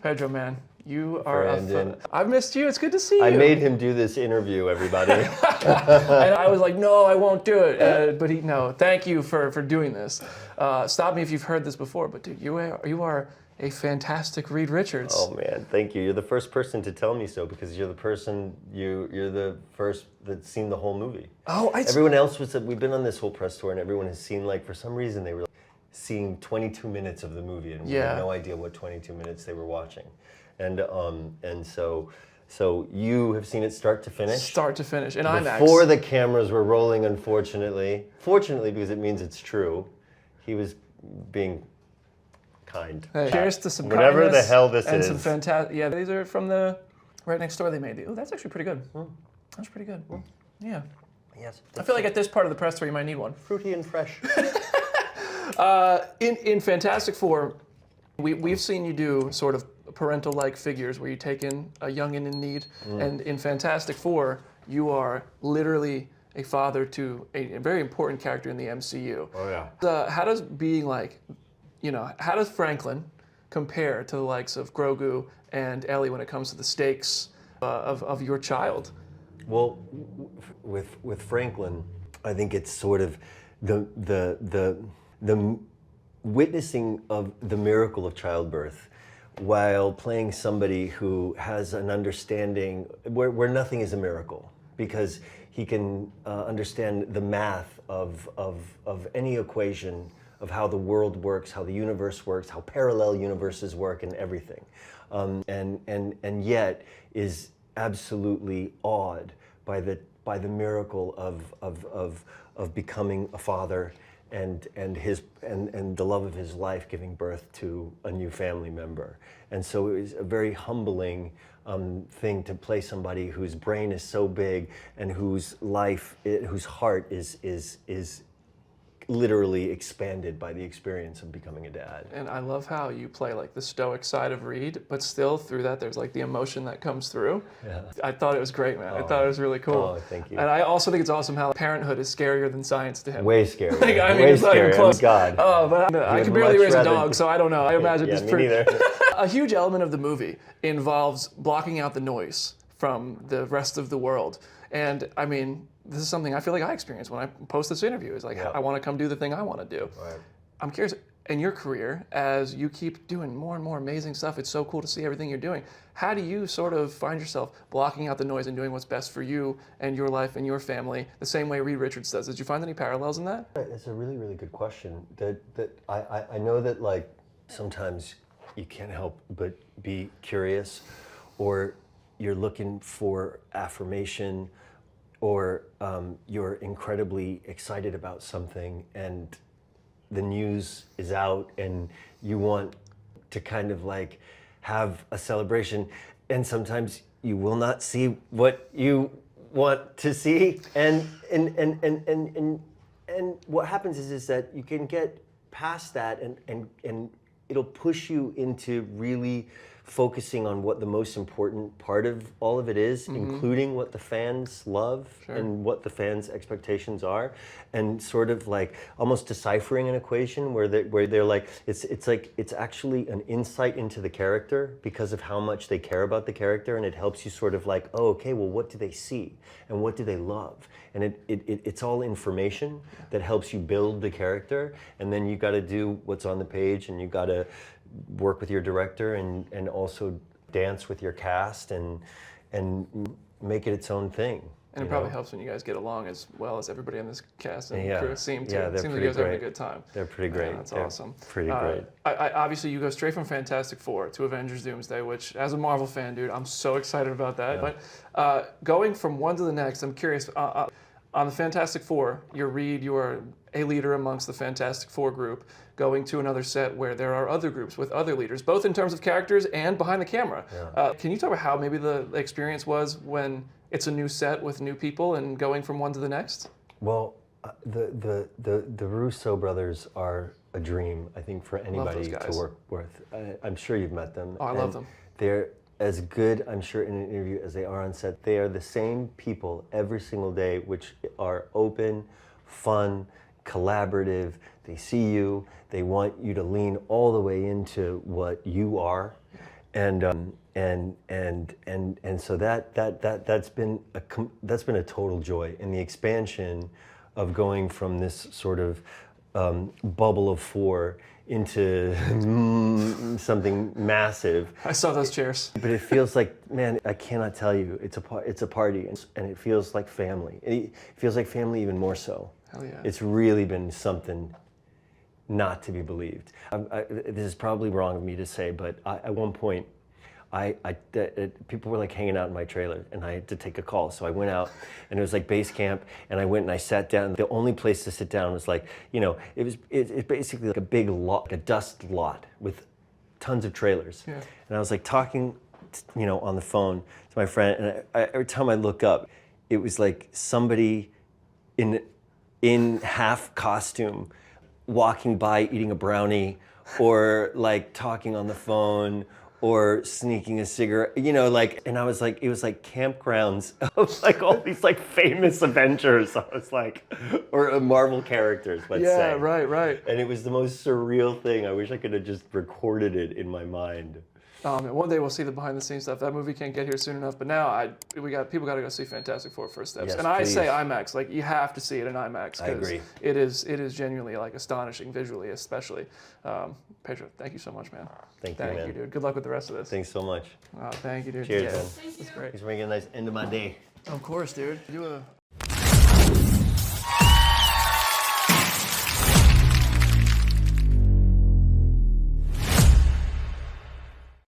Pedro, man, you are Brandon. I've missed you. It's good to see you. I made him do this interview, everybody. And I was like, no, I won't do it. But no, thank you for doing this. Stop me if you've heard this before, but dude, you are a fantastic Reed Richards. Oh man, thank you. You're the first person to tell me so because you're the first that's seen the whole movie. Oh, everyone else we've been on this whole press tour and everyone has seen, like, for some reason they were seeing 22 minutes of the movie and we had no idea what 22 minutes they were watching. And so you have seen it start to finish? Start to finish, in IMAX. Before the cameras were rolling, unfortunately. Fortunately, because it means it's true. He was being kind. Hey, cheers to some whatever kindness the hell this and is. some fantastic. Yeah, these are from the right next door. They made these. Oh, that's actually pretty good. That's pretty good. Yeah. Yes. I feel like at this part of the press tour, you might need one. Fruity and fresh. In Fantastic Four, we've seen you do sort of parental-like figures where you take in a youngin in need, and in Fantastic Four, you are literally a father to a very important character in the MCU. Oh yeah. How does being how does Franklin compare to the likes of Grogu and Ellie when it comes to the stakes of your child? Well, with Franklin, I think it's sort of the witnessing of the miracle of childbirth while playing somebody who has an understanding where nothing is a miracle, because he can understand the math of any equation of how the world works, how the universe works, how parallel universes work, and everything, and yet is absolutely awed by the miracle of becoming a father and the love of his life giving birth to a new family member. And so it was a very humbling thing to play somebody whose brain is so big and whose heart is literally expanded by the experience of becoming a dad. And I love how you play like the stoic side of Reed, but still through that there's like the emotion that comes through. Yeah. I thought it was great, man. I thought it was really cool. Oh, thank you. And I also think it's awesome how parenthood is scarier than science to him. Way scarier. Like, I mean, way it's not even scarier. close. Oh, God. Oh, but I can barely raise a dog, so I don't know. I imagine yeah, it's me pretty. neither. A huge element of the movie involves blocking out the noise from the rest of the world. And I mean, this is something I feel like I experienced when I post this interview. Is like, I want to come do the thing I want to do. Right. I'm curious, in your career, as you keep doing more and more amazing stuff, it's so cool to see everything you're doing. How do you sort of find yourself blocking out the noise and doing what's best for you and your life and your family, the same way Reed Richards does? Did you find any parallels in that? That's a really, really good question. I know that, like, sometimes you can't help but be curious, or you're looking for affirmation, or you're incredibly excited about something and the news is out and you want to kind of like have a celebration, and sometimes you will not see what you want to see, and what happens is that you can get past that and it'll push you into really focusing on what the most important part of all of it is, including what the fans love and what the fans' expectations are, and sort of like almost deciphering an equation where they're like, it's actually an insight into the character because of how much they care about the character, and it helps you sort of like, oh, okay, well, what do they see and what do they love? And it's all information that helps you build the character, and then you got to do what's on the page, and you got to work with your director and also dance with your cast and make it its own thing. And it probably helps when you guys get along as well as everybody on this cast and crew seem to. Yeah, It seems like you guys are having a good time. They're pretty great. That's awesome. Pretty great. I obviously, you go straight from Fantastic Four to Avengers Doomsday, which, as a Marvel fan, dude, I'm so excited about that. Yeah. But going from one to the next, I'm curious, on the Fantastic Four, you're a leader amongst the Fantastic Four group, going to another set where there are other groups with other leaders, both in terms of characters and behind the camera. Yeah. Can you talk about how maybe the experience was when it's a new set with new people and going from one to the next? Well, the Russo brothers are a dream, I think, for anybody to work with. I'm sure you've met them. Oh, I love them. They're as good, I'm sure, in an interview as they are on set. They are the same people every single day, which are open, fun, collaborative. They see you. They want you to lean all the way into what you are. and so that's been a total joy. And the expansion of going from this sort of bubble of 4 into something massive. I saw those chairs. But it feels like, man, I cannot tell you. It's a party, and it feels like family. It feels like family even more so. Hell yeah. It's really been something not to be believed. This is probably wrong of me to say, but at one point, people were like hanging out in my trailer, and I had to take a call. So I went out, and it was like base camp, and I went and I sat down. The only place to sit down was like, it's basically like a big lot, like a dust lot with tons of trailers. Yeah. And I was like talking, on the phone to my friend, and every time I look up, it was like somebody in half costume walking by eating a brownie, or like talking on the phone, or sneaking a cigarette, and I was like, it was like campgrounds of like all these like famous Avengers. I was like, or Marvel characters, let's say. Yeah, right. And it was the most surreal thing. I wish I could have just recorded it in my mind. One day we'll see the behind the scenes stuff. That movie can't get here soon enough, but now people got to go see Fantastic Four First Steps. Yes, and I please. say IMAX, like you have to see it in IMAX. I agree. It is genuinely like astonishing visually, especially. Pedro, thank you so much, man. Thank you, man. dude. Good luck with the rest of this. Thanks so much. Thank you, dude. Cheers, yeah, man. That's great. Thanks for making a nice end of my day. Of course, dude. You